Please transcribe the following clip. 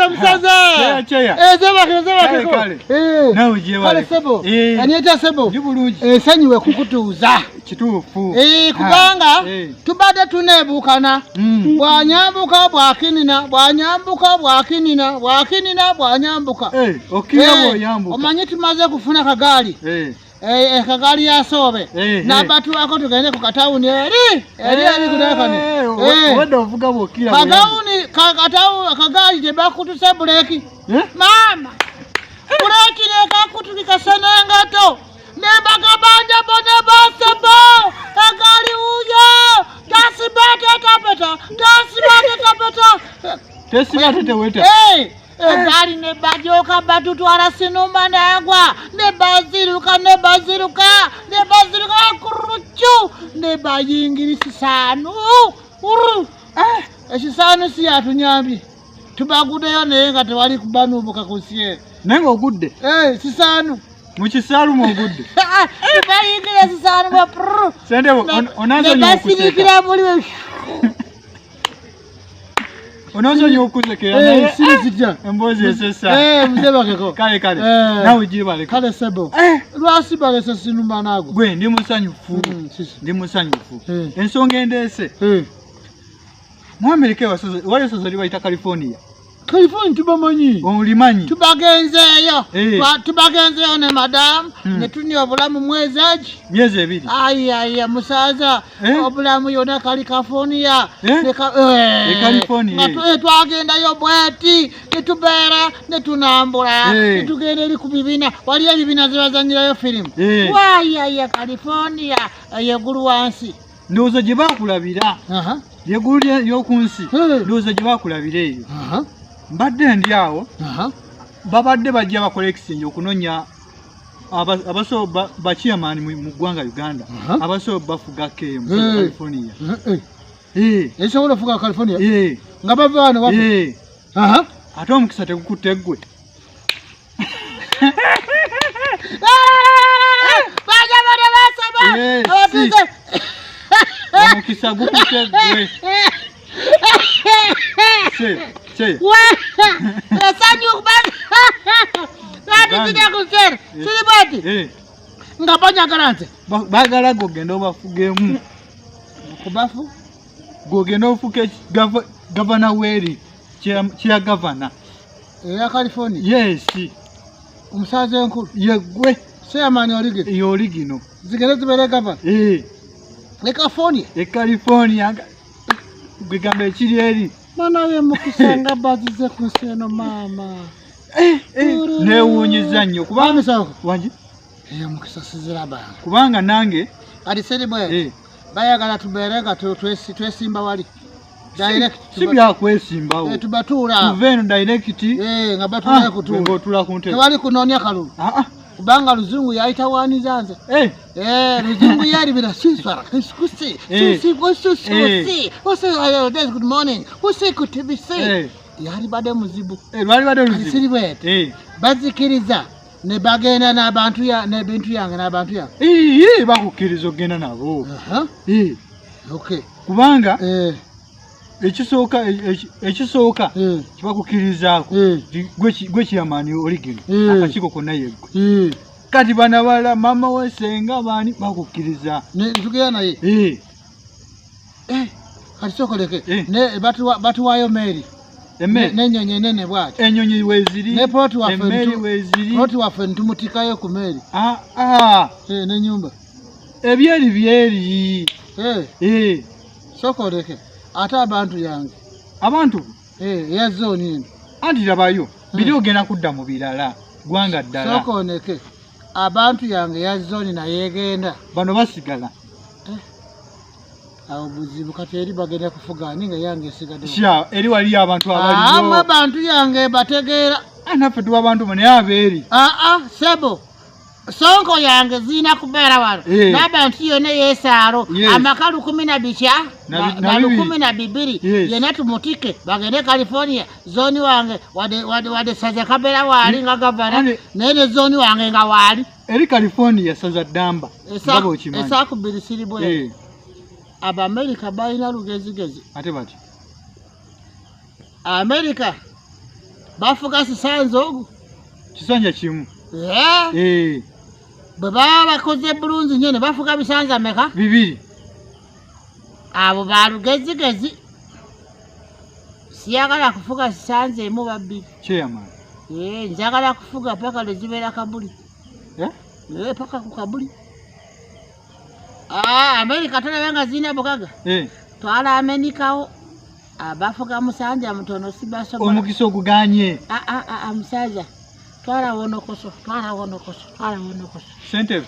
msaza. Zeba kale. Na uje wale. Kale sebo. Anieta sebo. Jibulungi. Sanyiwe kukutuuza. Kituufu. Kubanga tubadde tuneebukana. Bwanyambuka bwanyambuka. Okiyabo yambuka. Omanyi tumaze kufuna kagaali. Kagaali ya sobe. N'abatu bako tugende ku katawuni eri kudakane. Wenda ovuga bwokira. Kagaali tebakutuse buleki. Mama. Buleki nekakutukika senengato. Nebagabanja bone basebo. Kagaali uyo. Tesibate weta. Egali ne bajoka batutwala sinuma nagwa ne baziruka kuruchu ne bayingirisi sanu ekisanu si atunyambi tubagudeyo naye nga tewali kubanubuka kusiye nenga ogudde sisanu mukisalu mogudde bayingire sisanu ba sende onazo nyokuseka muliwe onozo nyokusekera naye sizija embozi esesa mzebakeko kale nawe jibale kale sebo lwasi bale sesinumba nago gwe ndi musanyufu ensonga endese mu America wale sozali bayita California tubamanyi olimanyi tubagenzeeyo ne madam ne tunywa obulamu myezi 2 aya musaza obulamu yona California California twagendayo bweti netubeera netunambula netugenda eri ku bibina waliyo ebibina zebazanyirayo firimu waya California yeggulu wansi ndowooza gye bakulabira yeggulu ly'okunsi ndowooza gye bakulabira eyo mbadde ndi awo babadde bajja bakola exchange okunonya abasobo bachairman mu ggwanga Uganda abasobo bafuga ke mu California esobola fuga California nga bava wano bava ate omukisa tegukutte ggwe omukisa gukutte ggwe Che. Sanyu badi tida kusera. Silibati. Ngapanya garanze. Bagala gogenda obafugemu. Kubafu? Gogenda ofuke governor weri. Chia governor. Ya California. Yes. Umusaze enkulu. Yegwe. Chairman oligino. Yoligino. Zigere zibere governor. California. California. Gwegambe chiri eri. Mana ye mukisanga bazize kuseno mama. Newunyiza nnyo kubanga sako wanji mukisasizira ba kubanga nange ali seribwe bayagala tuberega twesimba wali direct sibya kwesimbawo tubatura tuveno direct nga batula kutura ngotula kunte wali kunonya kalulu kubanga luzungu yaita wani zanze luzungu yali bila siswara sikusi good morning good to be seen yali bade muzibu siribwete bazikiriza ne bagenda n'abantu n'ebintu yange n'abantu yange bakukiriza ogenda nabo okay kubanga ekisooka kibakukirizaako gwe kiyamani oligino akakiiko konna yeggwe kati bana bala mama wesenga baani bakukiriza tugenda naye kati sokoleke batuwaayo meri n'ennyonyi enene bwati ennyonyi weeziri ne poti waffe ntumutikayo ku meri n'ennyumba ebyeri sokoleke ate abantu yange abantu eya zooni eno anti labayo biri ogenda kudda mu birala gwanga ddala sokoneke abantu yange ya zooni nayeegenda bano basigala awo buzibu kati eri bagenda kufugaani nga yange esigadde eri waliyo abantu abaliyo abantu yange bategeera naffe tuba abantu naye abeeri sebo sonko yange zina kubeera wano n'abantu yona yeesaalo amaka 12 na 12 yena tumutike bagende California zooni wange wadde saza kabeera waali nga gavana naye ne zooni wange nga waali eri California saza ddamba esakubiri siribwe America balina lugezigezi ate bati America bafuga sisanze ogwo kisanja kimu bwe baba bakoze bulungi nnyo ne bafuga bisanza meka 2 abo balugezigezi siyagala kufuga sisanze emu babiri chairman njagala kufuga paka lezibeera kabuli paka ku kabuli Amerika tolabe nga zirina bugaga twala amenikawo abafuga musanja mutono sibasobola omukisa oguganye musajja twala wonokoso Ntebe